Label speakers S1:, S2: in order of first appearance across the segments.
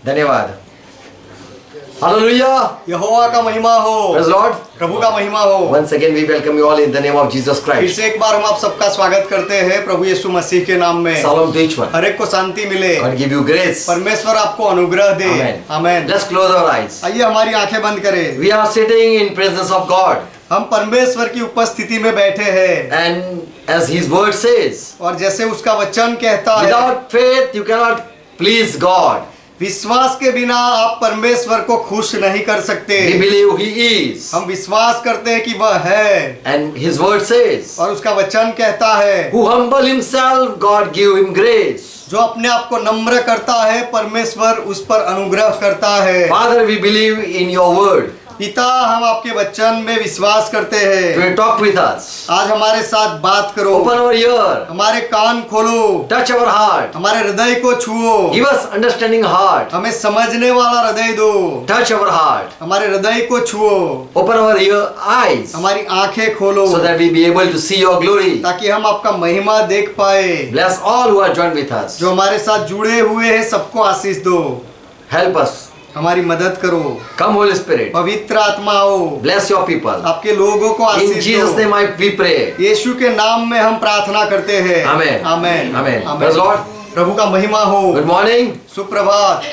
S1: धन्यवाद। हालेलुया।
S2: यहोवा का महिमा हो।
S1: Praise Lord.
S2: प्रभु का महिमा हो।
S1: Once again we welcome you all in the name of Jesus
S2: फिर
S1: Christ.
S2: से एक बार हम आप सबका स्वागत करते हैं प्रभु यीशु मसीह के नाम में।
S1: Shalom to each one.
S2: हर एक को शांति मिले।
S1: God give you grace.
S2: परमेश्वर आपको अनुग्रह दे।
S1: Amen.
S2: Amen.
S1: Let's close our eyes.
S2: आइए हमारी आंखें बंद करें।
S1: We are sitting in presence of God,
S2: हम परमेश्वर की उपस्थिति में बैठे हैं
S1: and as His word says,
S2: और जैसे उसका वचन कहता है,
S1: without faith you cannot please God.
S2: विश्वास के बिना आप परमेश्वर को खुश नहीं कर सकते।
S1: We believe He is,
S2: हम विश्वास करते हैं कि वह है
S1: and His word says,
S2: और उसका वचन कहता है,
S1: who humble himself, God give him grace.
S2: जो अपने आप को नम्र करता है परमेश्वर उस पर अनुग्रह करता है।
S1: Father, we believe in your word.
S2: पिता, हम आपके वचन में विश्वास करते हैं।
S1: You will talk with us.
S2: आज हमारे साथ बात करो।
S1: Open our ear.
S2: हमारे कान खोलो।
S1: Touch our heart.
S2: हमारे हृदय को छुओ।
S1: Give us understanding heart.
S2: हमें समझने वाला हृदय दो।
S1: Touch our heart.
S2: हमारे हृदय को छुओ।
S1: Open our eyes
S2: हमारी आंखें खोलो
S1: so that we be able to see your glory.
S2: ताकि हम आपका महिमा देख पाए।
S1: Bless all who are joined with us.
S2: जो हमारे साथ जुड़े हुए हैं सबको आशीष दो।
S1: Help us.
S2: हमारी मदद करो।
S1: Come Holy Spirit.
S2: पवित्र आत्मा हो।
S1: Bless your people.
S2: आपके लोगों को
S1: In
S2: आशीष
S1: Jesus'
S2: दो।
S1: name we pray.
S2: यीशु के नाम में हम प्रार्थना करते हैं।
S1: Amen.
S2: आमेन।
S1: Amen.
S2: आमेन।
S1: Praise Lord.
S2: प्रभु का महिमा हो।
S1: Good morning.
S2: सुप्रभात।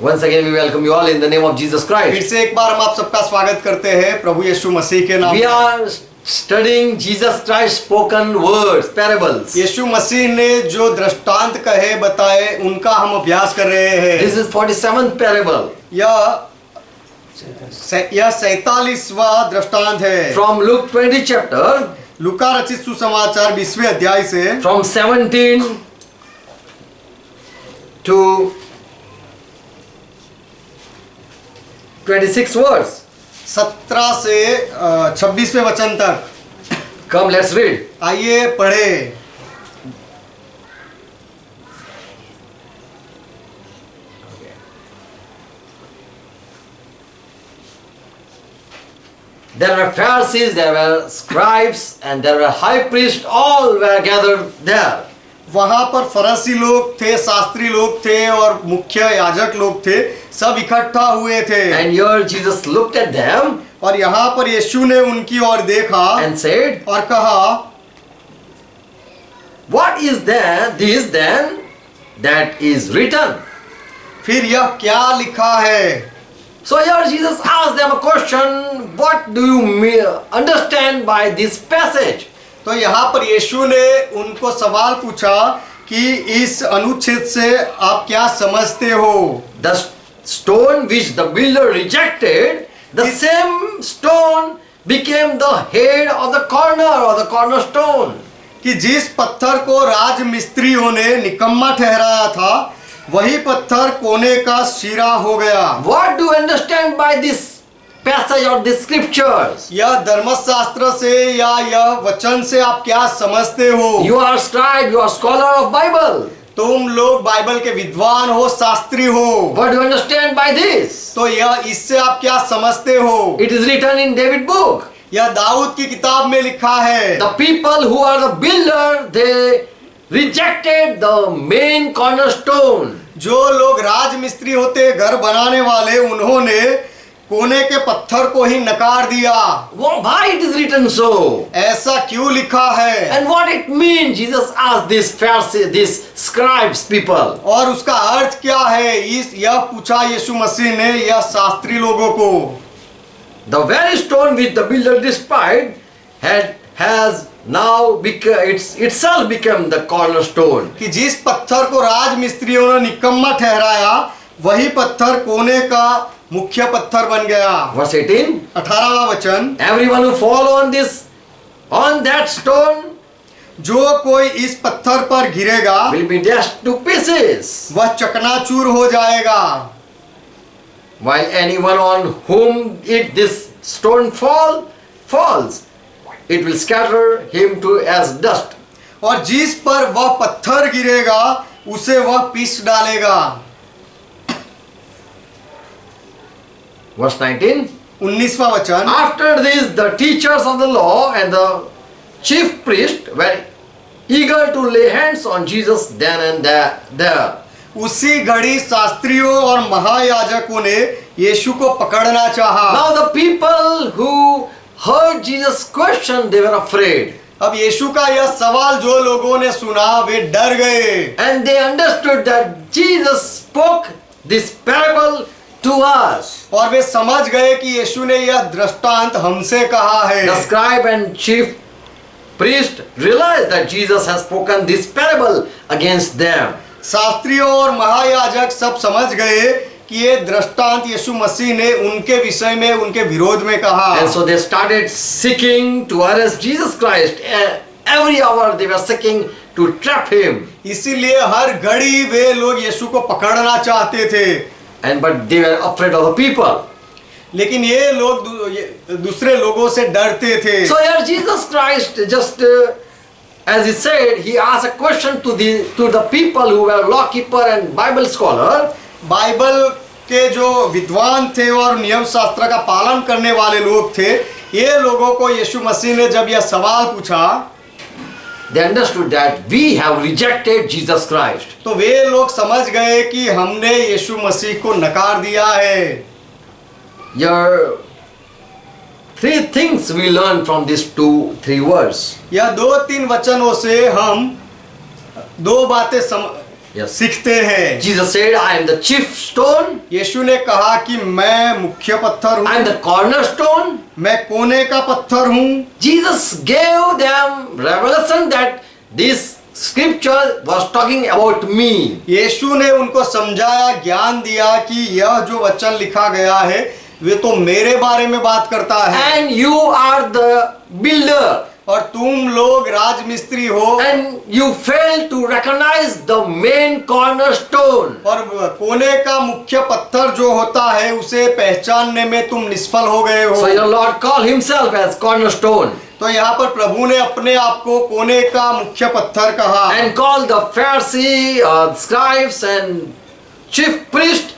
S1: Once again we welcome you all in the name of Jesus
S2: फिर
S1: Christ.
S2: से एक बार हम आप सबका स्वागत करते हैं प्रभु यीशु मसीह के नाम
S1: We
S2: में।
S1: are studying Jesus Christ spoken words, parables.
S2: यीशु मसीह ने जो दृष्टांत कहे बताए उनका हम अभ्यास कर रहे हैं।
S1: This is 47th parable
S2: यह 47वां दृष्टांत है
S1: from Luke 20 chapter,
S2: लूका रचित सुसमाचार 20वें अध्याय से
S1: from 17 to 26 words.
S2: 17 से 26वें वचन तक।
S1: Come, let's read.
S2: आइए पढ़े।
S1: There were Pharisees, there were scribes, and there were high priests, all were gathered there.
S2: वहां पर फरीसी लोग थे, शास्त्री लोग थे और मुख्य याजक लोग थे, सब इकट्ठा हुए थे।
S1: And here Jesus looked at them
S2: और यहाँ पर यीशु ने उनकी ओर देखा
S1: and said,
S2: और कहा,
S1: what is this then that is written?
S2: फिर यह क्या लिखा है?
S1: So here Jesus asked them a question, what do you understand by this passage?
S2: तो यहाँ पर यीशु ने उनको सवाल पूछा कि इस अनुच्छेद से आप क्या समझते हो?
S1: The stone which the builder rejected, the same stone became the head of the corner or the cornerstone.
S2: कि जिस पत्थर को राजमिस्त्रियों ने निकम्मा ठहराया था वही पत्थर कोने का सिरा हो गया।
S1: What do you understand by this passage or these scriptures?
S2: यह धर्मशास्त्र से या यह वचन से आप क्या समझते हो?
S1: You are scribe, you are scholar of Bible.
S2: तुम लोग बाइबल के विद्वान हो, शास्त्री हो।
S1: What do you understand by this?
S2: तो यह इससे आप क्या समझते हो?
S1: It is written in David book.
S2: यह दाऊद की किताब में लिखा है।
S1: The people who are the builder, they rejected the main cornerstone.
S2: जो लोग राजमिस्त्री होते, घर बनाने वाले, उन्होंने कोने के पत्थर को ही नकार दिया।
S1: Why it is written so?
S2: ऐसा क्यों लिखा है?
S1: And what it means? Jesus asked these Pharisees, these scribes people.
S2: और उसका अर्थ क्या है? यह पूछा यीशु मसीह ने यह शास्त्री लोगों को।
S1: The very stone which the builder despised has now itself become the cornerstone.
S2: कि जिस पत्थर को राजमिस्त्रियों ने निकम्मा ठहराया वही पत्थर कोने का मुख्य पत्थर बन गया।
S1: Verse 18.
S2: 18वां वचन,
S1: Everyone who fall on that stone
S2: जो कोई इस पत्थर पर गिरेगा
S1: will be dashed to pieces,
S2: वह चकनाचूर हो जाएगा।
S1: while anyone on whom this stone falls, it will scatter him to as dust.
S2: और जिस पर वह पत्थर गिरेगा उसे वह पीस डालेगा।
S1: Verse 19.
S2: 19वां वचन,
S1: After this, the teachers of the law and the chief priest were eager to lay hands on Jesus then and there.
S2: उसी घड़ी शास्त्रियों और महायाजकों ने यीशु को पकड़ना चाहा।
S1: Now the people who heard Jesus' question, they were afraid.
S2: अब यीशु का यह सवाल जो लोगों ने सुना वे डर गए
S1: And they understood that Jesus spoke this parable to us.
S2: और वे समझ गए कि यीशु ने यह दृष्टांत हमसे कहा है।
S1: The scribe and chief priest realized that Jesus has spoken this parable against them.
S2: शास्त्रियों और महायाजक सब समझ गए कि ये दृष्टांत यीशु मसीह ने उनके विषय में उनके विरोध में कहा।
S1: And so they started seeking to arrest Jesus Christ. Every hour they were seeking to trap him.
S2: इसीलिए हर घड़ी वे लोग यीशु को पकड़ना चाहते थे।
S1: And but they were afraid of the people.
S2: लेकिन ये लोग दूसरे लोगों से डरते थे।
S1: So here Jesus Christ just as he said, he asked a question to the people who were law keeper and Bible scholar.
S2: Bible के जो विद्वान थे और नियम शास्त्र का पालन करने वाले लोग थे, ये लोगों को यीशु मसीह ने जब यह सवाल पूछा,
S1: they understood that we have rejected Jesus Christ.
S2: तो वे लोग समझ गए कि हमने यीशु मसीह को नकार दिया है।
S1: Here, three things we learn from these 2-3 words.
S2: यह 2-3 वचनों से हम दो बातें
S1: Yes.
S2: सीखते हैं।
S1: Jesus said, I am the chief stone.
S2: यीशु ने कहा कि मैं मुख्य पत्थर हूँ,
S1: I am the cornerstone.
S2: मैं कोने का पत्थर हूँ।
S1: Jesus gave them revelation that this scripture was talking about me.
S2: यीशु ने उनको समझाया, ज्ञान दिया कि यह जो वचन लिखा गया है वे तो मेरे बारे में बात करता है।
S1: And you are the builder.
S2: और तुम लोग राजमिस्त्री हो।
S1: And you fail to recognize the main cornerstone.
S2: और कोने का मुख्य पत्थर जो होता है उसे पहचानने में तुम निष्फल हो गए हो।
S1: So your Lord called himself as cornerstone.
S2: तो यहाँ पर प्रभु ने अपने आप को कोने का मुख्य पत्थर कहा।
S1: And called the Pharisee, scribes and chief priest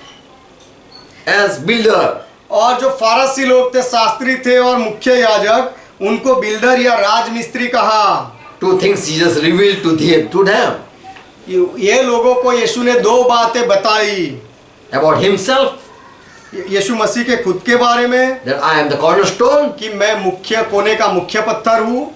S1: as builder.
S2: और जो फारसी लोग थे, शास्त्री थे और मुख्य याजक, उनको बिल्डर या राजमिस्त्री कहा।
S1: 2 things Jesus revealed to them.
S2: ये लोगों को यीशु ने 2 बातें बताई
S1: About himself,
S2: यीशु मसीह के खुद के बारे में,
S1: that I am the cornerstone,
S2: कि मैं मुख्य कोने का मुख्य पत्थर हूँ,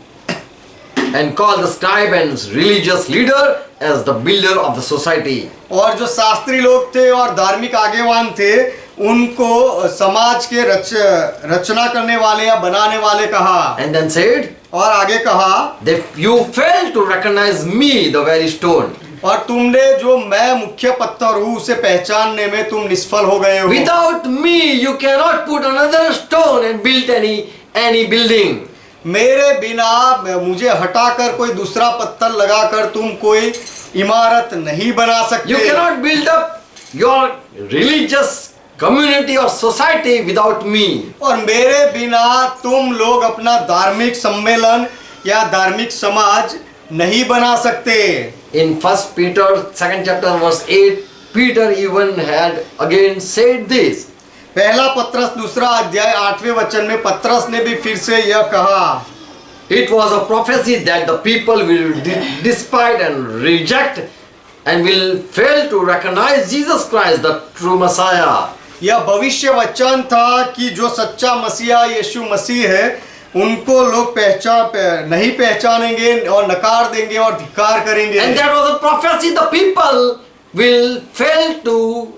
S1: and called the scribe and religious leader as the builder of the society.
S2: और जो शास्त्री लोग थे और धार्मिक आगेवान थे उनको समाज के रचना करने वाले या बनाने वाले कहा।
S1: And then said,
S2: और आगे कहा,
S1: that you fail to recognize me, the very stone.
S2: और तुमने जो मैं मुख्य पत्थर हूँ उसे पहचानने में तुम निष्फल हो गए हो।
S1: Without me, you cannot put another stone and build any building.
S2: मेरे बिना, मुझे हटाकर कोई दूसरा पत्थर लगाकर तुम कोई इमारत नहीं बना सकते।
S1: You cannot build up your religious community or society without me.
S2: और मेरे बिना तुम लोग अपना धार्मिक सम्मेलन या धार्मिक समाज नहीं बना सकते।
S1: In 1 Peter 2nd chapter verse 8, Peter even had again said this.
S2: पहला पत्रस 2 अध्याय 8वें वचन में पत्रस ने भी फिर से यह कहा,
S1: It was a prophecy that the people will despise and reject and will fail to recognize Jesus Christ, the true Messiah.
S2: यह भविष्य वचन था कि जो सच्चा मसीहा यीशु मसीह है उनको लोग नहीं पहचानेंगे और नकार देंगे और धिक्कार करेंगे।
S1: And that was a prophecy, the people will fail to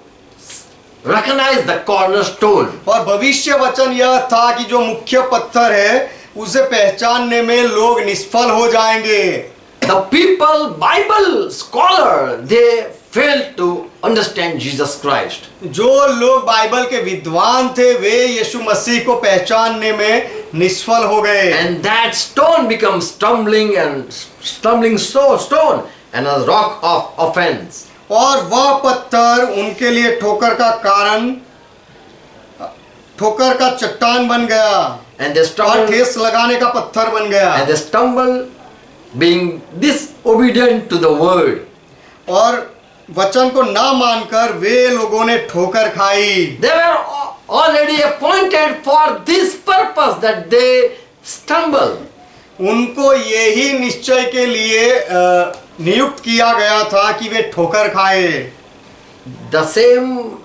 S1: recognize the cornerstone.
S2: और भविष्य वचन यह था कि जो मुख्य पत्थर है उसे पहचानने में लोग निष्फल हो जाएंगे।
S1: The people, Bible scholar, they failed to understand Jesus Christ.
S2: जो लोग बाइबल के विद्वान थे वे यीशु मसीह को पहचानने में निष्फल हो गए।
S1: And that stone becomes stumbling stone and a rock of offense.
S2: और वह पत्थर उनके लिए ठोकर का कारण, ठोकर का चट्टान बन गया
S1: And they
S2: और
S1: stumble,
S2: ठेस लगाने का पत्थर बन गया।
S1: and they stumble being disobedient to the word.
S2: और वचन को ना मानकर वे लोगों ने ठोकर खाई।
S1: They were already appointed for this purpose that they stumble.
S2: उनको यही निश्चय के लिए नियुक्त किया गया था कि वे ठोकर खाए।
S1: the same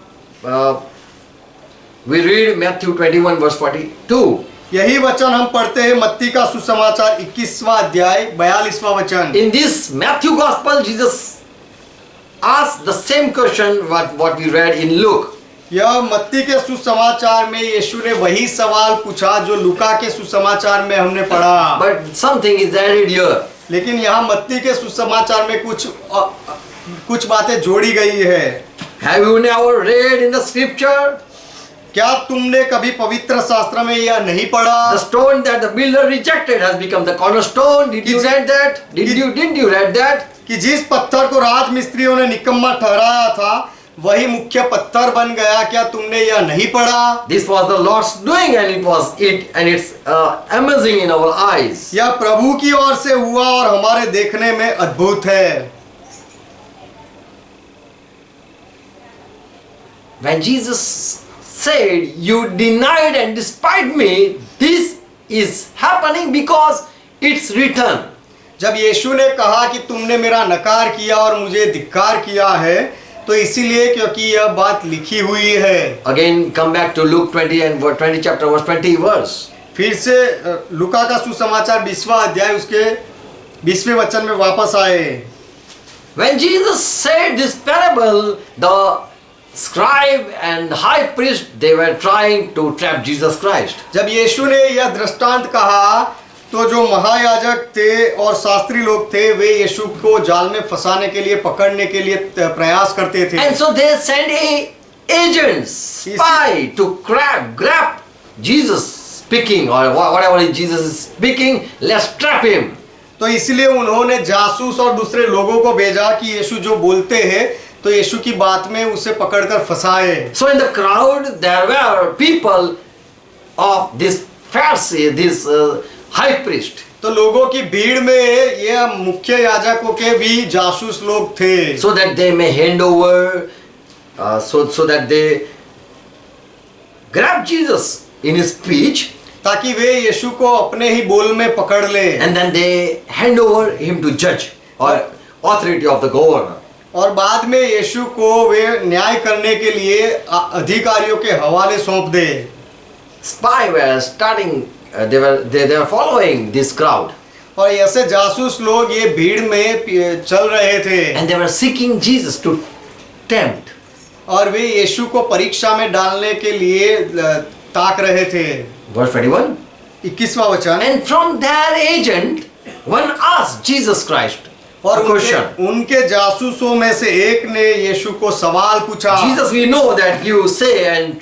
S1: we read Matthew 21 verse 42.
S2: यही वचन हम पढ़ते हैं मत्ती का सुसमाचार 21वां अध्याय 42वां वचन।
S1: In this Matthew Gospel, Jesus asked the same question what we read in Luke.
S2: यह मत्ती के सुसमाचार में यीशु ने वही सवाल पूछा जो लूका के सुसमाचार में हमने पढ़ा।
S1: But something is added here.
S2: लेकिन यहाँ मत्ती के सुसमाचार में कुछ बातें जोड़ी गई है।
S1: Have you never read in the scripture?
S2: क्या तुमने कभी पवित्र शास्त्र में यह नहीं पढ़ा?
S1: The stone that the builder rejected has become the cornerstone. Did you read that? Didn't you read that?
S2: कि जिस पत्थर को राजमिस्त्रियों ने निकम्मा ठहराया था वही मुख्य पत्थर बन गया। क्या तुमने यह नहीं पढ़ा?
S1: This was the Lord's doing, and it's amazing in our eyes.
S2: यह प्रभु की ओर से हुआ और हमारे देखने में अद्भुत है।
S1: When Jesus said, "You denied and despised me," this is happening because it's written.
S2: जब यीशु ने कहा कि तुमने मेरा नकार किया और मुझे धिक्कार किया है, तो इसीलिए क्योंकि यह बात लिखी हुई है।
S1: Again, come back to Luke 20 and 20 chapter verse 20 verse.
S2: फिर से लूका का सुसमाचार 20वां अध्याय उसके 20वें वचन में वापस आए।
S1: When Jesus said this parable, the scribe and high priest, they were trying to trap Jesus Christ.
S2: जब यीशु ने यह दृष्टांत कहा तो जो महायाजक थे और शास्त्री लोग थे वे यीशु को जाल में फंसाने के लिए पकड़ने के लिए प्रयास करते थे।
S1: And so they sent agents, spy to grab Jesus speaking or whatever Jesus is speaking, let's trap him.
S2: तो इसलिए उन्होंने जासूस और दूसरे लोगों को भेजा कि यीशु जो बोलते हैं तो यीशु की बात में उसे पकड़कर फंसाए।
S1: So in the crowd there were people of this Pharisee, this high priest.
S2: तो लोगों की भीड़ में ये मुख्य याजकों के भी जासूस लोग थे।
S1: So that they may hand over, so that they grab Jesus in his speech,
S2: ताकि वे यीशु को अपने ही बोल में पकड़ ले।
S1: and then they hand over him to judge or authority of the governor.
S2: और बाद में यीशु को वे न्याय करने के लिए अधिकारियों के हवाले सौंप दे।
S1: Spy were starting, they were following this crowd,
S2: और ऐसे जासूस लोग ये भीड़ में चल रहे थे
S1: and they were seeking Jesus to tempt.
S2: और वे यीशु को परीक्षा में डालने के लिए ताक रहे थे।
S1: Verse 21.
S2: 21वां वचन।
S1: And from their agent, one asked Jesus Christ
S2: और
S1: a question.
S2: उनके जासूसों में से एक ने यीशु को सवाल पूछा।
S1: Jesus, we know that you say and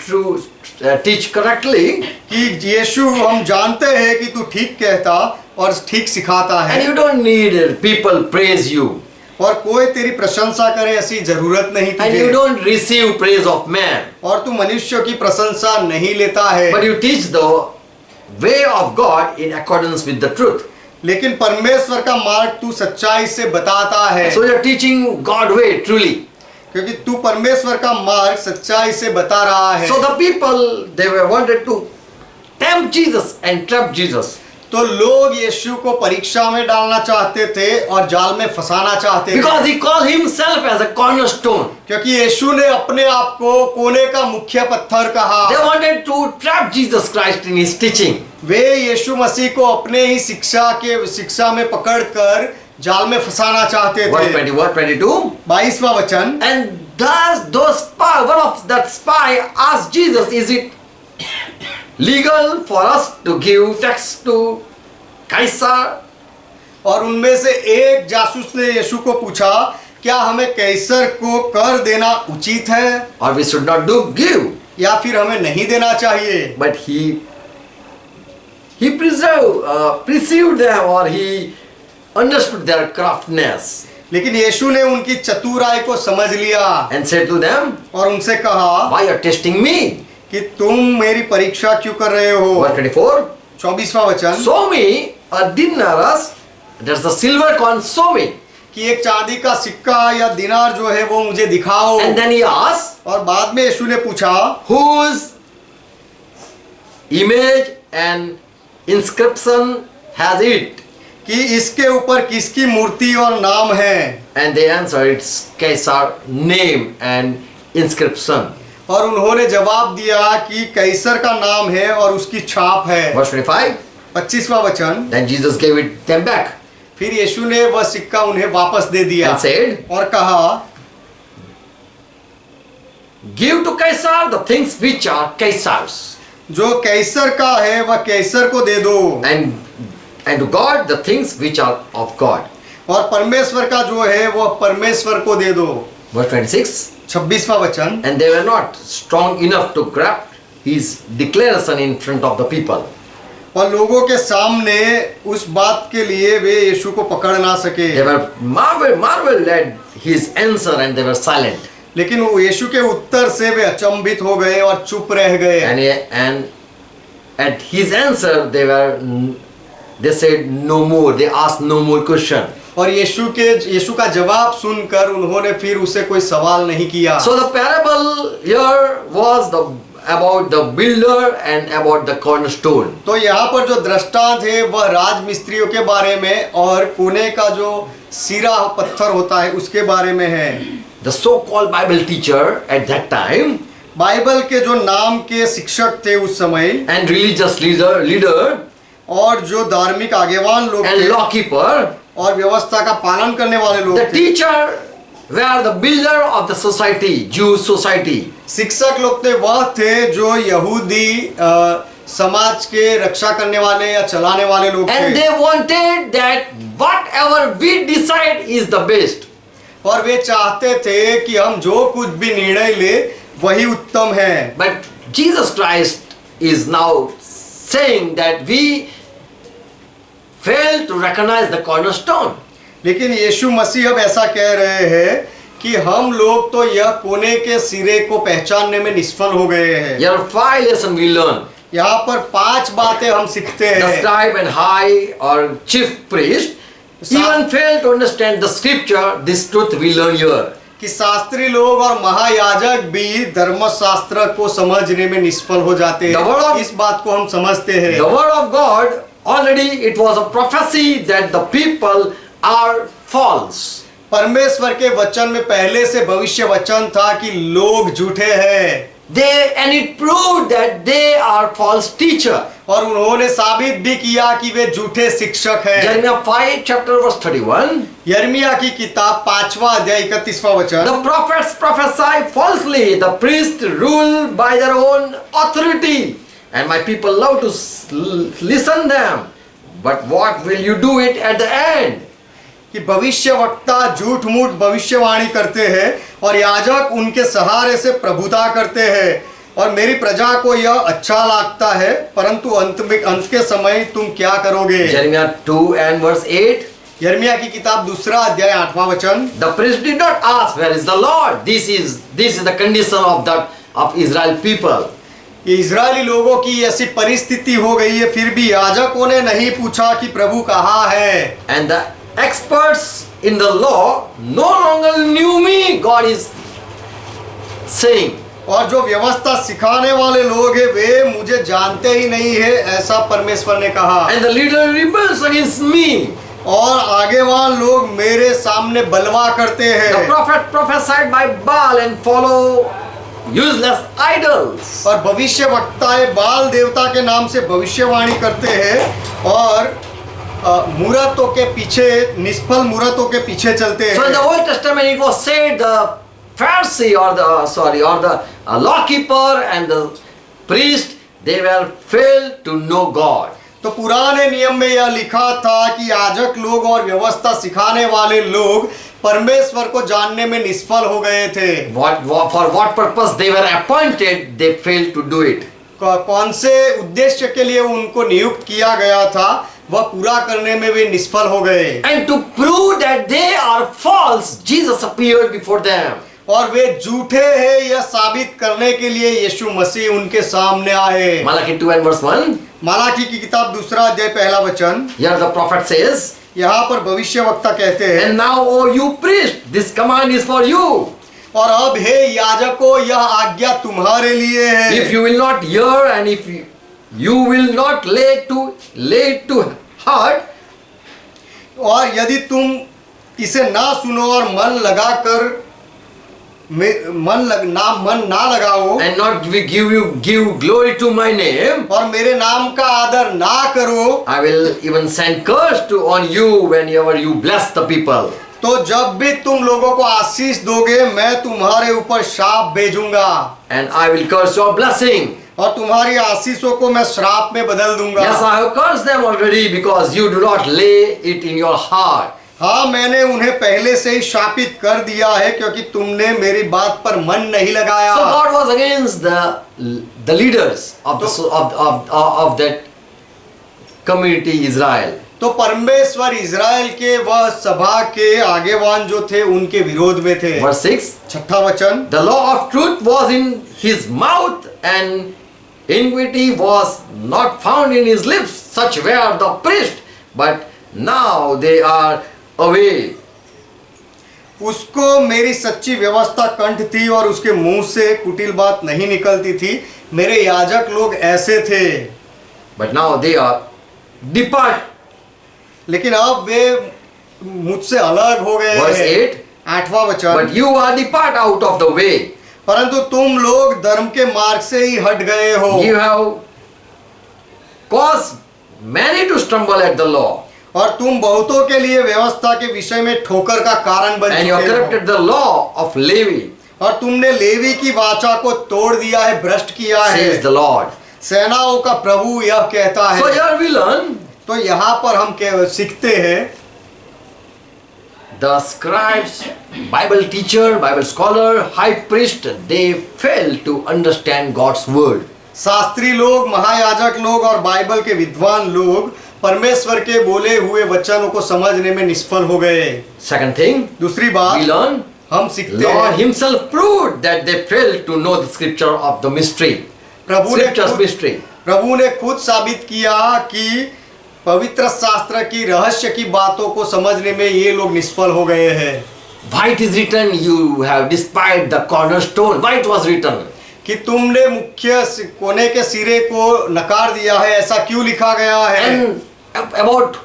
S1: teach correctly,
S2: कि यीशु हम जानते हैं कि तू ठीक कहता और ठीक सिखाता है
S1: and you don't need people praise you,
S2: और कोई तेरी प्रशंसा करे ऐसी जरूरत नहीं
S1: and you
S2: तुझे
S1: don't receive praise of man,
S2: और तू मनुष्यों की प्रशंसा नहीं लेता है,
S1: but you teach the way of God in accordance with the truth.
S2: लेकिन परमेश्वर का मार्ग तू सच्चाई से बताता है।
S1: So you are teaching God way truly.
S2: क्योंकि तू परमेश्वर का मार्ग सच्चाई से बता रहा है।
S1: So the people, they were wanted to tempt Jesus and trap Jesus.
S2: तो लोग यीशु को परीक्षा में डालना चाहते थे और जाल में फंसाना चाहते थे,
S1: Because he called himself as a cornerstone.
S2: क्योंकि यीशु ने अपने आप को कोने का मुख्य पत्थर कहा।
S1: They wanted to trap Jesus Christ in his teaching.
S2: वे यीशु मसीह को अपने ही शिक्षा में पकड़कर जाल में फंसाना चाहते
S1: Verse
S2: थे।
S1: 21, 22.
S2: 22वां वचन।
S1: And those spy, one of that spy asked Jesus, "Is it legal for us to give tax to Caesar?"
S2: और उनमें से एक जासूस ने यीशु को पूछा, क्या हमें कैसर को कर देना उचित है
S1: Or we should not give.
S2: या फिर हमें नहीं देना चाहिए?
S1: But he perceived them, or he understood their craftiness,
S2: लेकिन यीशु ने उनकी चतुराई को समझ लिया
S1: and said to them,
S2: और उनसे कहा
S1: "Why are you testing me?"
S2: कि तुम मेरी परीक्षा क्यों कर रहे हो?
S1: Verse 24.
S2: 24वां वचन।
S1: Show me a denarius, that's the silver coin, show me.
S2: कि एक चांदी का सिक्का या दिनार जो है वो मुझे दिखाओ।
S1: And then he asked,
S2: और बाद में यीशु ने पूछा,
S1: whose image and inscription has it?
S2: कि इसके ऊपर किसकी मूर्ति और नाम है।
S1: And they answered, it's Caesar name and inscription.
S2: और उन्होंने जवाब दिया कि कैसर का नाम है और उसकी छाप है।
S1: Verse 25.
S2: 25वां वचन।
S1: Then Jesus gave it them back
S2: फिर यीशु ने वह सिक्का उन्हें वापस दे दिया
S1: and said,
S2: और कहा,
S1: give to Caesar the things which are Caesar's,
S2: जो कैसर का है वह कैसर को दे दो,
S1: and to God the things which are of God.
S2: और परमेश्वर का जो है वह परमेश्वर को दे दो।
S1: Verse 26.
S2: 26वां वचन।
S1: And they were not strong enough to grab his declaration in front of the people.
S2: और लोगों के सामने उस बात के लिए वे यीशु को पकड़ ना सके।
S1: They were marveled at his answer and they were silent.
S2: लेकिन वो यीशु के उत्तर से वे अचंभित हो गए और चुप रह गए।
S1: And at his answer they said no more. They asked no more question.
S2: और यीशु का जवाब सुनकर उन्होंने फिर उसे कोई सवाल नहीं किया।
S1: So the parable here was about the builder and about the cornerstone.
S2: तो यहाँ पर जो दृष्टांत है वह राजमिस्त्रियों के बारे में और कोने का जो सिरा पत्थर होता है उसके बारे में है।
S1: The so-called Bible teacher at that time
S2: Bible के जो नाम के शिक्षक थे उस समय
S1: and religious leader
S2: और जो धार्मिक आगेवान लोग
S1: and
S2: थे
S1: law keeper,
S2: और व्यवस्था का पालन करने वाले लोग
S1: the
S2: थे।
S1: teacher were the builder of the society, Jewish society.
S2: शिक्षक लोग थे वह थे जो यहूदी समाज के रक्षा करने वाले या चलाने वाले लोग
S1: And
S2: थे।
S1: they wanted that whatever we decide is the best.
S2: और वे चाहते थे कि हम जो कुछ भी निर्णय ले वही उत्तम है।
S1: But Jesus Christ is now saying that we fail to recognize the cornerstone.
S2: लेकिन यीशु मसीह अब ऐसा कह रहे हैं कि हम लोग तो यह कोने के सिरे को पहचानने में निष्फल हो गए हैं।
S1: Here are 5 lessons we learn.
S2: यहाँ पर 5 बातें हम सीखते
S1: The
S2: हैं।
S1: scribe and high or chief priest even fail to understand the scripture. This truth we learn here.
S2: कि शास्त्री लोग और महायाजक भी धर्मशास्त्र को समझने में निष्फल हो जाते हैं। इस बात को हम समझते हैं।
S1: The word of God, already it was a prophecy that the people are false.
S2: परमेश्वर के वचन में पहले से भविष्य वचन था कि लोग झूठे हैं।
S1: And it proved that they are false teacher.
S2: और उन्होंने साबित भी किया कि वे झूठे शिक्षक हैं।
S1: Jeremiah 5 chapter verse 31.
S2: यिर्मयाह की किताब 5वां अध्याय 31वां वचन।
S1: The prophets prophesy falsely. The priests rule by their own authority. And my people love to listen them. But what will you do it at the end?
S2: कि भविष्य वक्ता झूठ मूठ भविष्यवाणी करते हैं और याजक उनके सहारे से प्रभुता करते हैं और मेरी प्रजा को यह अच्छा लगता है, परंतु अंत के समय तुम क्या करोगे।
S1: Jeremiah 2 and verse 8.
S2: यिर्मयाह की किताब 2 अध्याय 8वां वचन।
S1: The priest did not ask where is the Lord. This is the condition of Israel people.
S2: ये इजरायली लोगों की ऐसी परिस्थिति हो गई है, फिर भी याजकों ने नहीं पूछा कि प्रभु कहाँ है।
S1: And the experts in the law no longer knew me, God is saying.
S2: और जो व्यवस्था सिखाने वाले लोग हैं वे मुझे जानते ही नहीं है, ऐसा परमेश्वर ने कहा।
S1: And the leader rebels against me.
S2: और आगेवान लोग मेरे सामने बलवा करते हैं।
S1: The prophet prophesied by Baal and follow useless idols.
S2: और भविष्य वक्ताएं बाल देवता के नाम से भविष्यवाणी करते हैं और मूर्तों के पीछे, निष्फल मूर्तों के पीछे चलते हैं।
S1: So in the Old Testament it was said the Pharisee or the law keeper and the priest, they were failed to know God.
S2: तो पुराने नियम में यह लिखा था कि याजक लोग और व्यवस्था सिखाने वाले लोग परमेश्वर को जानने में निष्फल हो गए थे।
S1: For what purpose they were appointed, they failed to do it.
S2: कौन से उद्देश्य के लिए उनको नियुक्त किया गया था वह पूरा करने में वे निष्फल हो गए।
S1: And to prove that they are false, Jesus appeared before them.
S2: और वे झूठे हैं यह साबित करने के लिए यीशु मसीह उनके सामने आए।
S1: Malachi 2 and verse 1.
S2: मलाकी की किताब 2 अध्याय 1 वचन।
S1: Here the prophet says,
S2: यहाँ पर भविष्यवक्ता कहते हैं,
S1: and now O you priest, this command is for you.
S2: और अब हे याजकों यह आज्ञा तुम्हारे लिए है।
S1: If you will not hear and if you will not lay to heart,
S2: और यदि तुम इसे ना सुनो और मन ना लगाओ
S1: and not give glory to my name,
S2: और मेरे नाम का आदर ना करो,
S1: I will even send curse on you whenever you bless the people.
S2: तो जब भी तुम लोगों को आशीष दोगे मैं तुम्हारे ऊपर शाप भेजूंगा
S1: And I will curse your blessing.
S2: और तुम्हारी आशीषों को मैं श्राप में बदल दूंगा।
S1: Yes, I have cursed them already because you do not lay it in your heart.
S2: हाँ, मैंने उन्हें पहले से ही शापित कर दिया है क्योंकि तुमने मेरी बात पर मन नहीं लगाया।
S1: So God was against the leaders of that community Israel.
S2: तो परमेश्वर इज़राइल के वह सभा के आगेवान जो थे उनके विरोध में थे।
S1: Verse 6.
S2: छठा वचन,
S1: The law of truth was in his mouth and iniquity was not found in his lips. Such were the priests, but now they are away.
S2: उसको मेरी सच्ची व्यवस्था कंठ थी और उसके मुंह से कुटिल बात नहीं निकलती थी। मेरे याजक लोग ऐसे थे,
S1: But now they are depart.
S2: लेकिन अब वे मुझसे अलग हो गए
S1: Verse
S2: हैं।
S1: 8.
S2: आठवां वचन,
S1: But you are depart out of the way.
S2: परंतु तुम लोग धर्म के मार्ग से ही हट गए हो
S1: You have caused many to stumble at the law,
S2: और तुम बहुतों के लिए व्यवस्था के विषय में ठोकर का कारण बन
S1: and you have
S2: चुके हो
S1: corrupted the law of Levi,
S2: और तुमने लेवी की वाचा को तोड़ दिया है, भ्रष्ट किया है।
S1: says the Lord.
S2: सेनाओं का प्रभु यह कहता
S1: So
S2: है।
S1: here we learn
S2: तो यहाँ पर हम सीखते हैं
S1: the scribes, Bible teacher, Bible scholar, high priest, they fail to understand God's word.
S2: Shastri लोग, महायाजक लोग और बाइबल के विद्वान लोग परमेश्वर के बोले हुए वचनों को समझने में निष्फल हो गए।
S1: Second thing,
S2: दूसरी
S1: we
S2: बात
S1: learn
S2: हम सीखते
S1: Lord
S2: हैं
S1: himself proved that they failed to know the scripture of the mystery. Scripture's mystery.
S2: प्रभु ने खुद साबित किया कि पवित्र शास्त्र की रहस्य की बातों को समझने में ये लोग निष्फल हो गए हैं।
S1: Why it is written, you have despised the cornerstone. Why it was written?
S2: कि तुमने मुख्य कोने के सिरे को नकार दिया है, ऐसा क्यों लिखा गया है?
S1: And about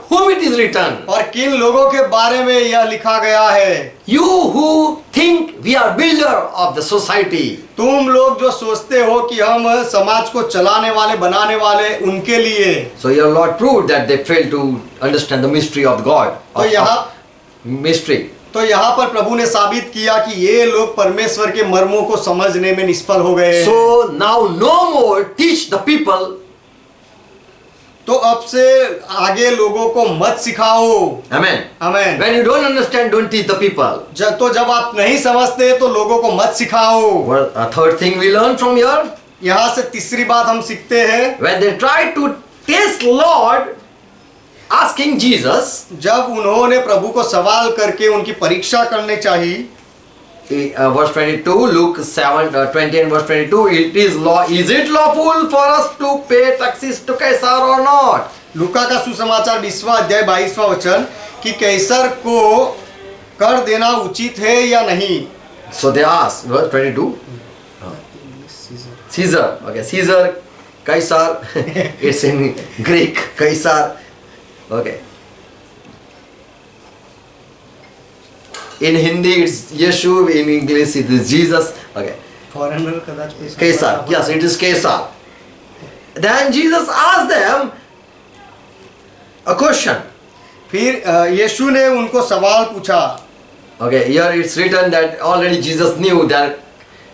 S1: whom it is written?
S2: और किन लोगों के बारे में यह लिखा गया है?
S1: You who think we are builder of the society.
S2: तुम लोग जो सोचते हो कि हम समाज को चलाने वाले, बनाने वाले, उनके लिए।
S1: So your Lord proved that they failed to understand the mystery of God.
S2: तो यहाँ
S1: mystery.
S2: तो यहाँ पर प्रभु ने साबित किया कि ये लोग परमेश्वर के मर्मों को समझने में निष्फल हो गए हैं।
S1: So now no more teach the people.
S2: तो अब से आगे लोगों को मत सिखाओ।
S1: Amen.
S2: Amen.
S1: When you don't understand, don't teach the people.
S2: तो जब आप नहीं समझते तो लोगों को मत सिखाओ।
S1: Well, a third thing we learn from here.
S2: यहाँ से तीसरी बात हम सीखते हैं,
S1: When they tried to test Lord, asking Jesus,
S2: जब उन्होंने प्रभु को सवाल करके उनकी परीक्षा करने चाहिए।
S1: verse 22, Luke 7:20 and verse 22, is it lawful for us to pay taxes to Caesar or not?
S2: लूका का सुसमाचार 20वां अध्याय 22वां वचन कि कैसर को कर देना उचित है या नहीं।
S1: So they asked, verse 22, Caesar, okay, Caesar, Caesar, it's in Greek, Caesar, okay. In Hindi it's Yeshu, in English it is Jesus, okay.
S2: Foreigner कदाच पैसा
S1: Caesar, yes, it is Caesar. Then Jesus asked them a question.
S2: फिर यीशु ने उनको सवाल पूछा।
S1: Okay, here it's written that already Jesus knew their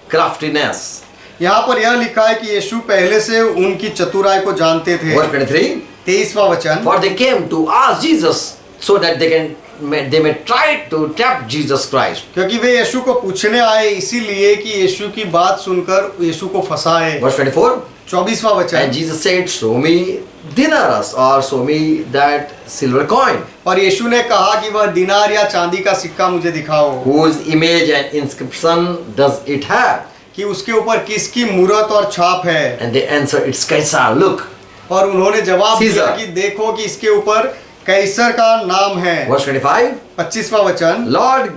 S1: craftiness.
S2: यहाँ पर यह लिखा है कि यीशु पहले से उनकी चतुराई को जानते थे।
S1: Verse 23.
S2: 23वां वचन,
S1: For they came to ask Jesus so that they may try to trap Jesus Christ.
S2: क्योंकि वे यीशु को पूछने आए इसीलिए कि यीशु की बात सुनकर यीशु को फंसाए।
S1: Verse 24.
S2: 24वां
S1: And
S2: वचन,
S1: Jesus said, show me dinars or show me that silver coin.
S2: और यीशु ने कहा कि वह दिनार या चांदी का सिक्का मुझे दिखाओ
S1: Whose image and inscription does it have?
S2: कि उसके ऊपर किसकी मूरत और छाप है।
S1: And they answered, it's Caesar, look.
S2: और उन्होंने जवाब दिया
S1: Caesar.
S2: कि देखो कि इसके ऊपर कैसर का नाम है।
S1: Verse 25.
S2: 25वां वचन,
S1: Lord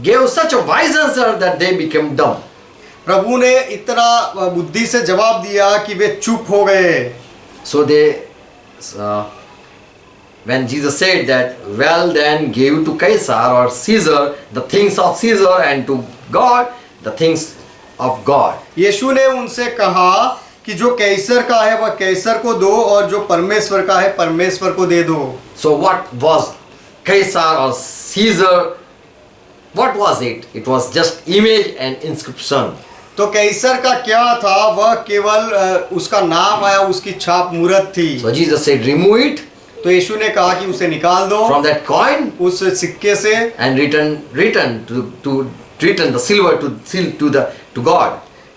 S1: gave such a wise answer that they became dumb.
S2: प्रभु ने इतना बुद्धि से जवाब दिया कि वे चुप हो गए।
S1: So they when Jesus said that, well then give to Caesar or Caesar the things of Caesar and to God the things of God.
S2: यीशु ने उनसे कहा कि जो कैसर का है वह कैसर को दो और जो परमेश्वर का है परमेश्वर को दे दो.
S1: So what was Caesar or Caesar? What was it? It was just image and inscription.
S2: तो कैसर का क्या था? वह केवल उसका नाम आया, उसकी छाप मूरत थी.
S1: So Jesus said, remove it
S2: तो यीशु ने कहा कि उसे निकाल दो
S1: from that coin
S2: उस सिक्के से
S1: and return the silver to God.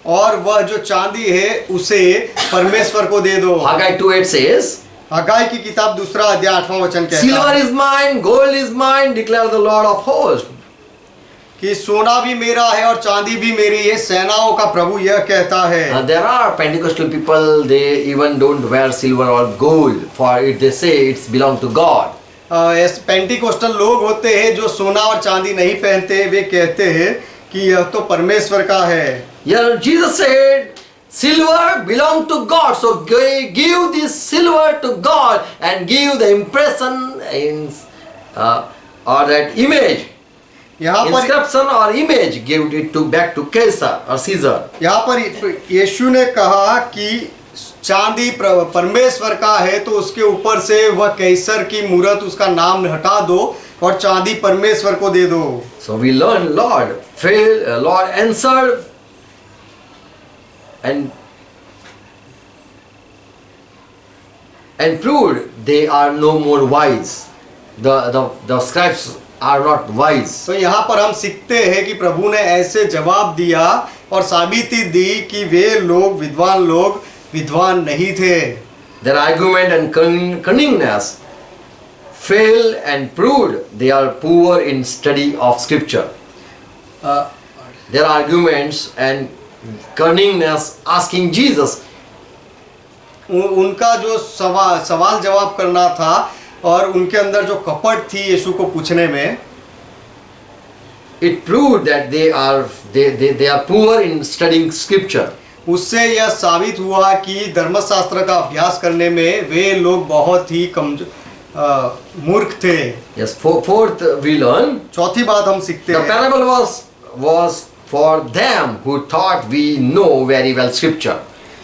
S2: और वह जो चांदी है उसे परमेश्वर को दे दो.
S1: Haggai 2:8 says,
S2: हगाई की किताब 2 अध्याय 8वां वचन कहता
S1: silver
S2: है
S1: is mine, gold is mine, declare the Lord of hosts.
S2: कि सोना भी मेरा है और चांदी भी मेरी है, सेनाओं का प्रभु यह कहता है.
S1: There are Pentecostal people, they even don't wear silver or gold, for it they say it's belong to God.
S2: Pentecostal लोग होते हैं जो सोना और चांदी नहीं पहनते, वे कहते हैं कि यह तो परमेश्वर का है.
S1: Here Jesus said, silver belong to God, so give this silver to God and give the impression in or that image,
S2: यहाँ पर
S1: inscription or image, give it to back to Caesar or Caesar.
S2: यहाँ पर यीशु ने कहा कि चांदी परमेश्वर का है तो उसके ऊपर से वह कैसर की मूरत, उसका नाम हटा दो और चांदी परमेश्वर को दे दो.
S1: So we learn, Lord answered and proved they are no more wise. The scribes are not wise.
S2: तो यहाँ पर हम सीखते हैं कि प्रभु ने ऐसे जवाब दिया और साबिती दी कि वे लोग विद्वान नहीं थे.
S1: Their argument and cunningness failed and proved they are poor in study of scripture. Their arguments and cunningness asking Jesus,
S2: उनका जो सवाल जवाब करना था और उनके अंदर जो कपट थी यीशु को पूछने में,
S1: it proved that they are poor in studying scripture.
S2: उससे यह साबित हुआ कि धर्मशास्त्र का अभ्यास करने में वे लोग बहुत ही मूर्ख थे.
S1: Yes, fourth we learn,
S2: चौथी बात हम सीखते
S1: the
S2: हैं,
S1: parable was for them who thought we know very well scripture.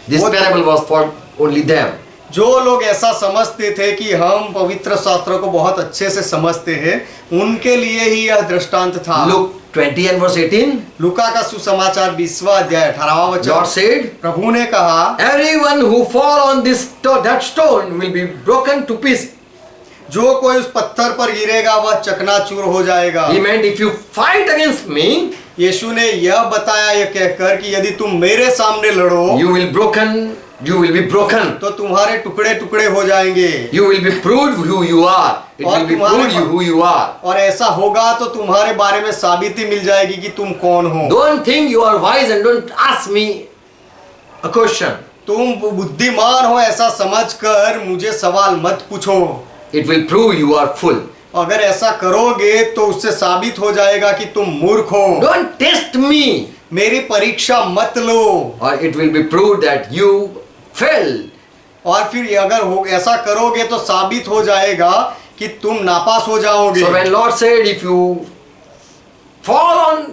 S1: This parable was for only them.
S2: जो लोग ऐसा समझते थे कि हम पवित्र शास्त्र को बहुत अच्छे से समझते हैं, उनके लिए ही यह दृष्टांत था.
S1: Luke 20 and verse 18.
S2: लूका का सुसमाचार 20वां अध्याय 18वां
S1: Lord
S2: वचन,
S1: said,
S2: प्रभु ने कहा,
S1: everyone who fall on that stone will be broken to pieces.
S2: जो कोई उस पत्थर पर गिरेगा वह चकनाचूर हो जाएगा.
S1: He meant if you fight against me,
S2: यीशु ने यह बताया यह कहकर कि यदि तुम मेरे सामने लड़ो
S1: you will be broken.
S2: तो तुम्हारे टुकड़े टुकड़े हो जाएंगे.
S1: You will be proved who you are. It will be proved who you are.
S2: और ऐसा होगा तो तुम्हारे बारे में साबिती मिल जाएगी कि तुम कौन हो.
S1: Don't think you are wise and don't ask me a question.
S2: तुम बुद्धिमान हो ऐसा समझकर मुझे सवाल मत पूछो.
S1: It will prove you are full.
S2: अगर ऐसा करोगे तो उससे साबित हो जाएगा कि तुम मूर्ख हो.
S1: Don't test me.
S2: मेरी परीक्षा मत लो.
S1: Or it will be proved that you fail.
S2: और फिर अगर ऐसा करोगे तो साबित हो जाएगा कि तुम नापास हो जाओगे.
S1: So when Lord said, if you fall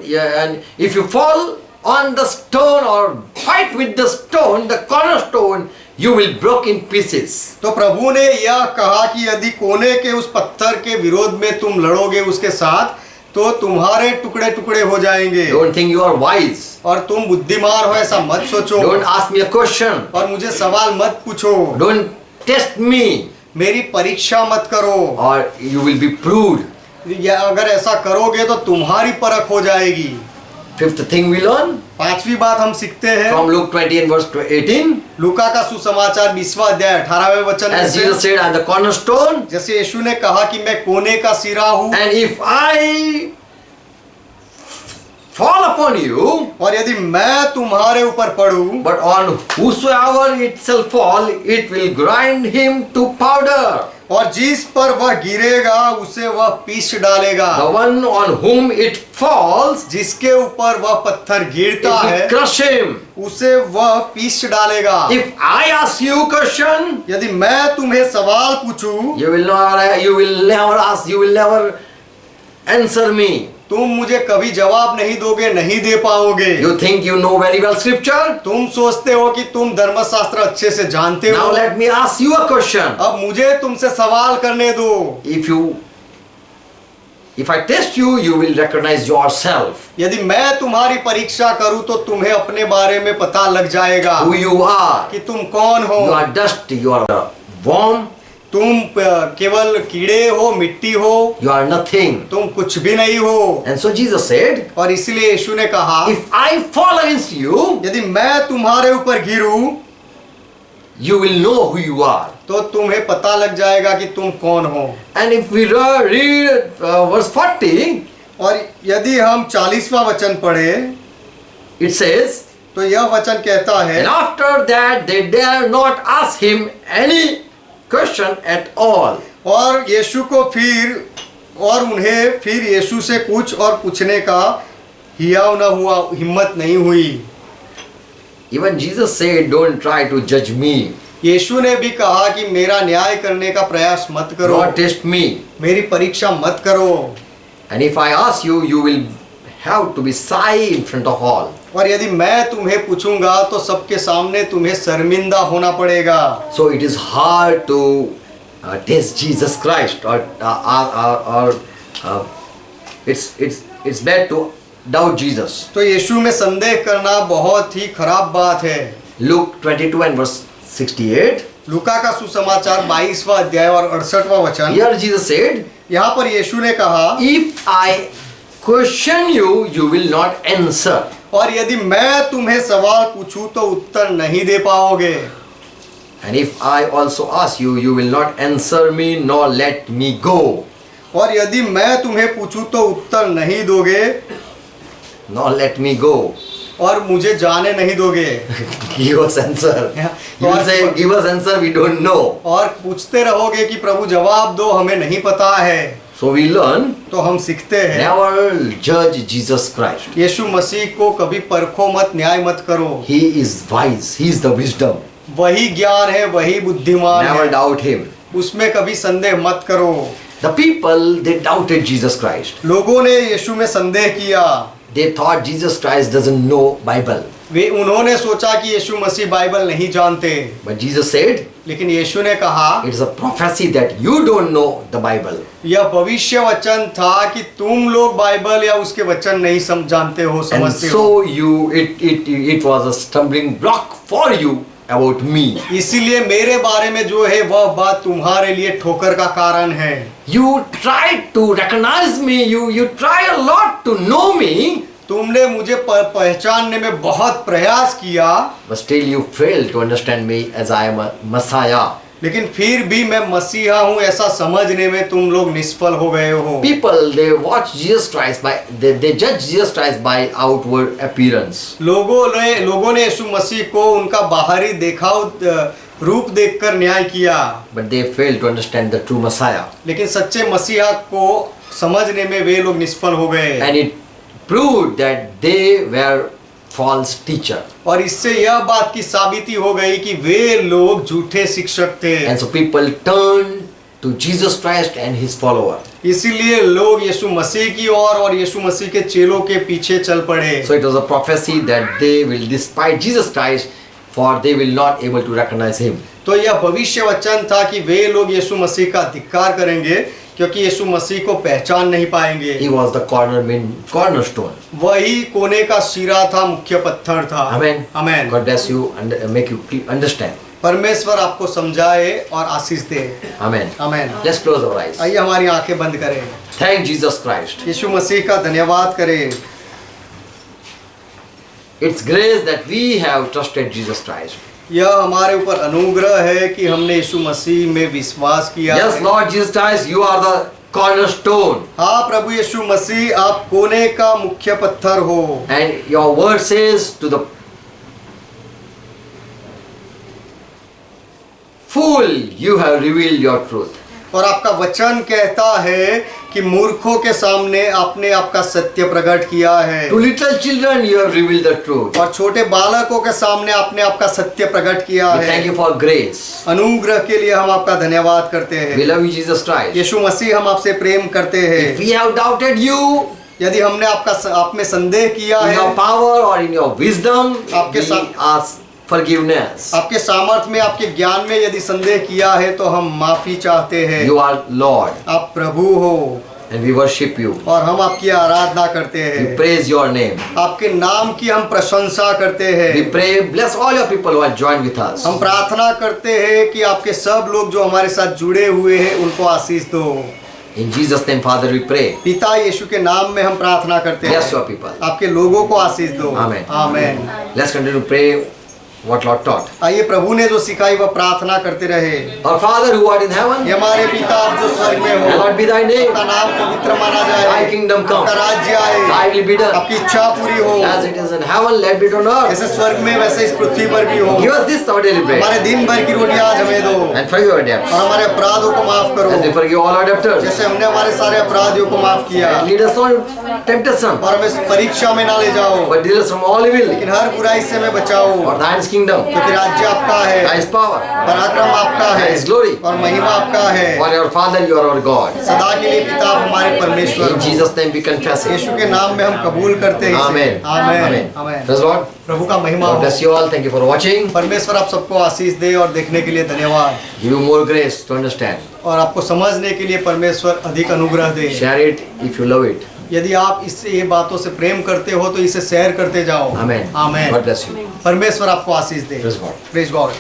S1: on the stone or fight with the stone, the cornerstone, you will break in pieces.
S2: तो प्रभु ने यह कहा कि यदि कोने के उस पत्थर के विरोध में तुम लड़ोगे उसके साथ तो तुम्हारे टुकड़े टुकड़े हो जाएंगे.
S1: Don't think you are wise.
S2: और तुम बुद्धिमान हो ऐसा मत सोचो.
S1: Don't ask me a question.
S2: और मुझे सवाल मत पूछो.
S1: Don't test me.
S2: मेरी परीक्षा मत करो.
S1: Or you will be proved.
S2: या अगर ऐसा करोगे तो तुम्हारी परख हो जाएगी.
S1: Fifth thing we learn
S2: पांचवी बात हम सीखते हैं
S1: from Luke 20 and verse 18.
S2: लूका का सुसमाचार 20वां अध्याय 18वें वचन
S1: As
S2: में
S1: Jesus said, I am the cornerstone.
S2: जैसे यीशु ने कहा कि मैं कोने का सिरा हूँ.
S1: And if I fall upon you,
S2: और यदि मैं तुम्हारे ऊपर पड़ूं,
S1: but on whosoever it shall fall, it will grind him to powder.
S2: और जिस पर वह गिरेगा उसे वह पीस डालेगा।
S1: The one on whom it falls,
S2: जिसके ऊपर वह पत्थर
S1: it
S2: गिरता
S1: will
S2: है
S1: crush him.
S2: उसे वह पीस डालेगा।
S1: If I ask you a question,
S2: यदि मैं तुम्हें सवाल पूछूं,
S1: you will never ask, you will never answer me.
S2: तुम मुझे कभी जवाब नहीं दोगे, नहीं दे पाओगे।
S1: You think you know very well scripture?
S2: तुम सोचते हो कि तुम धर्मशास्त्र अच्छे से जानते
S1: Now
S2: हो।
S1: let me ask you a question.
S2: अब मुझे तुमसे सवाल करने दो।
S1: If I test you, you will recognize yourself.
S2: यदि मैं तुम्हारी परीक्षा करूं तो तुम्हें अपने बारे में पता लग जाएगा
S1: Who you are.
S2: कि तुम कौन हो।
S1: You are dust, you are a worm,
S2: तुम केवल कीड़े हो, मिट्टी हो,
S1: you are nothing.
S2: तुम कुछ भी नहीं हो।
S1: And so Jesus said,
S2: और इसलिए यीशु ने कहा,
S1: if I fall against you,
S2: यदि मैं तुम्हारे ऊपर गिरूं
S1: you will know who you are.
S2: तो तुम्हें पता लग जाएगा कि तुम कौन हो।
S1: And if we read verse 40,
S2: और यदि हम 40वां वचन पढ़े
S1: it says,
S2: तो यह वचन कहता है,
S1: and after that they dare not ask him any question at all.
S2: और यीशु को उन्हें फिर यीशु से कुछ और पूछने का हियाव न हुआ, हिम्मत नहीं हुई।
S1: Even Jesus said, don't try to judge me,
S2: यीशु ने भी कहा कि मेरा न्याय करने का प्रयास मत करो,
S1: not test me.
S2: मेरी परीक्षा मत करो।
S1: And if I ask you, you will have to be shy in front of all.
S2: और यदि मैं तुम्हें पूछूंगा तो सबके सामने तुम्हें शर्मिंदा होना पड़ेगा।
S1: So it is hard to test Jesus Christ, or it's bad to doubt Jesus.
S2: तो यीशु में संदेह करना बहुत ही खराब बात है।
S1: Luke 22 and verse 68.
S2: लूका का सुसमाचार 22वां अध्याय और 68वां वचन।
S1: Here Jesus said,
S2: यहाँ पर यीशु ने कहा,
S1: if I question you, you will not answer.
S2: और यदि मैं तुम्हें सवाल पूछूं तो उत्तर नहीं दे पाओगे।
S1: And if I also ask you, you will not answer me nor let me go.
S2: और यदि मैं तुम्हें पूछूं तो उत्तर नहीं दोगे
S1: Nor let me go.
S2: और मुझे जाने नहीं दोगे।
S1: Give us answer. You will say, give us answer, we don't know.
S2: और पूछते रहोगे कि प्रभु जवाब दो, हमें नहीं पता है।
S1: So we learn,
S2: तो हम सीखते हैं,
S1: never judge Jesus Christ.
S2: यीशु मसीह को कभी परखो मत, न्याय मत करो।
S1: He is wise. He is the wisdom.
S2: वही ज्ञान है, वही बुद्धिमान
S1: Never
S2: है,
S1: doubt him.
S2: उसमें कभी संदेह मत करो।
S1: The people, they doubted Jesus Christ.
S2: लोगों ने यीशु में संदेह किया।
S1: They thought Jesus Christ doesn't know Bible.
S2: उन्होंने सोचा कि यीशु मसीह बाइबल नहीं जानते।
S1: But Jesus said,
S2: लेकिन यीशु ने कहा,
S1: it's a prophecy that you don't know the Bible.
S2: यह भविष्य वचन था कि तुम लोग बाइबल या उसके वचन नहीं जानते हो,
S1: And
S2: समझते हो।
S1: so it was a stumbling block for you about me.
S2: इसीलिए मेरे बारे में जो है वह बात तुम्हारे लिए ठोकर का कारण है।
S1: You tried to recognize me. You try a lot to know me.
S2: तुमने मुझे पहचानने में बहुत प्रयास किया,
S1: But still you fail to understand me as I am a Messiah.
S2: लेकिन फिर भी मैं मसीहा हूँ ऐसा समझने में तुम लोग निष्फल हो गए हो।
S1: People, they watch Jesus Christ they judge Jesus Christ by outward appearance.
S2: लोगों ने यीशु मसीह को उनका बाहरी देखाव रूप देखकर न्याय किया,
S1: But they fail to understand the true Messiah.
S2: लेकिन सच्चे मसीहा को समझने में वे लोग निष्फल हो गए।
S1: And it proved that they were false teacher.
S2: और इससे यह बात की साबिती हो गई कि वे लोग झूठे शिक्षक थे।
S1: And so people turned to Jesus Christ and his follower.
S2: इसीलिए लोग यीशु मसीह की ओर और यीशु मसीह के चेलों के पीछे चल पड़े।
S1: So it was a prophecy that they will despise Jesus Christ, for they will not able to recognize him.
S2: तो यह भविष्य वचन था कि वे लोग यीशु मसीह का धिक्कार करेंगे क्योंकि यीशु मसीह को पहचान नहीं पाएंगे।
S1: He was the cornerstone.
S2: वही कोने का सिरा था, मुख्य पत्थर था।
S1: Amen.
S2: Amen.
S1: God bless you and make you understand.
S2: परमेश्वर आपको समझाए और आशीष दे।
S1: Amen.
S2: Amen.
S1: Let's close our eyes.
S2: आइए हमारी आंखें बंद करें।
S1: Thank Jesus Christ.
S2: यीशु मसीह का धन्यवाद करें।
S1: It's grace that we have trusted Jesus Christ.
S2: यह हमारे ऊपर अनुग्रह है कि हमने यीशु मसीह में विश्वास किया।
S1: Yes, Lord Jesus Christ, you are the cornerstone.
S2: हाँ प्रभु यीशु मसीह, आप कोने का मुख्य पत्थर हो।
S1: And your word says to the fool, you have revealed your truth.
S2: और आपका वचन कहता है कि मूर्खों के सामने आपने आपका सत्य प्रकट किया है।
S1: To little children, you have revealed the truth.
S2: और छोटे बालकों के सामने आपने आपका सत्य प्रकट किया
S1: We thank
S2: है।
S1: you for grace.
S2: अनुग्रह के लिए हम आपका धन्यवाद करते
S1: We
S2: हैं।
S1: love you, Jesus Christ.
S2: यीशु मसीह, हम आपसे प्रेम करते
S1: If
S2: हैं।
S1: we have doubted you
S2: यदि हमने आप में संदेह किया
S1: in
S2: है,
S1: your power or in your wisdom,
S2: आपके
S1: we
S2: साथ-
S1: ask forgiveness.
S2: आपके सामर्थ्य में, आपके ज्ञान में यदि संदेह किया है तो हम माफी चाहते हैं।
S1: You are Lord,
S2: आप प्रभु हो
S1: and we worship you.
S2: और हम आपकी आराधना करते
S1: We
S2: हैं।
S1: praise your name.
S2: आपके नाम की हम प्रशंसा करते हैं।
S1: We pray, bless all your people who are joined with us.
S2: हम प्रार्थना करते हैं कि आपके सब लोग जो हमारे साथ जुड़े हुए हैं उनको आशीष दो।
S1: In Jesus' name, Father, we pray.
S2: पिता यीशु के नाम में हम प्रार्थना करते
S1: Bless your
S2: हैं।
S1: people.
S2: आपके लोगों को आशीष दो।
S1: Amen.
S2: Amen.
S1: Let's continue to pray what Lord taught.
S2: आइए प्रभु ने जो सिखाई वह प्रार्थना करते रहे।
S1: Our Father who art in heaven,
S2: ये हमारे पिता आप जो स्वर्ग में हो,
S1: hallowed be thy name.
S2: आपका नाम पवित्र माना
S1: Thy
S2: जाए,
S1: kingdom come.
S2: आपका राज्य आए,
S1: Thy will be done.
S2: आपकी इच्छा पूरी हो,
S1: As it is in heaven, let it be on earth.
S2: जैसे स्वर्ग में वैसे इस पृथ्वी पर भी हो।
S1: Give us this our daily bread.
S2: हमारे दिन भर की रोटी आज हमें दो
S1: And forgive our debts.
S2: और हमारे अपराधों को माफ करो,
S1: As we forgive all our debtors.
S2: जैसे हमने हमारे सारे अपराधियों को माफ किया।
S1: And lead us not into temptation,
S2: और हमें परीक्षा में ना ले जाओ,
S1: but deliver us from all evil.
S2: लेकिन हर बुराई से हमें बचाओ,
S1: For thine is kingdom,
S2: क्योंकि राज्य आपका है,
S1: thine is power,
S2: पराक्रम आपका है
S1: thine is glory.
S2: और महिमा आपका है।
S1: For your Father, you are our God.
S2: सदा के लिए पिता आप हमारे परमेश्वर
S1: In
S2: हो।
S1: Jesus' name we confess it.
S2: यीशु के नाम में हम कबूल करते हैं इसे।
S1: Amen.
S2: आमेन।
S1: Amen.
S2: आमेन।
S1: Praise Lord.
S2: प्रभु का महिमा
S1: God
S2: हो।
S1: bless you all. Thank you for watching.
S2: परमेश्वर आप सबको आशीष दे और देखने के लिए धन्यवाद,
S1: Give you more grace to understand.
S2: और आपको समझने के लिए परमेश्वर अधिक अनुग्रह दे।
S1: Share it if you love it.
S2: यदि आप इससे ये बातों से प्रेम करते हो तो इसे शेयर करते जाओ।
S1: Amen.
S2: Amen.
S1: God bless you.
S2: परमेश्वर आपको आशीष दे।
S1: Praise God.
S2: Praise God.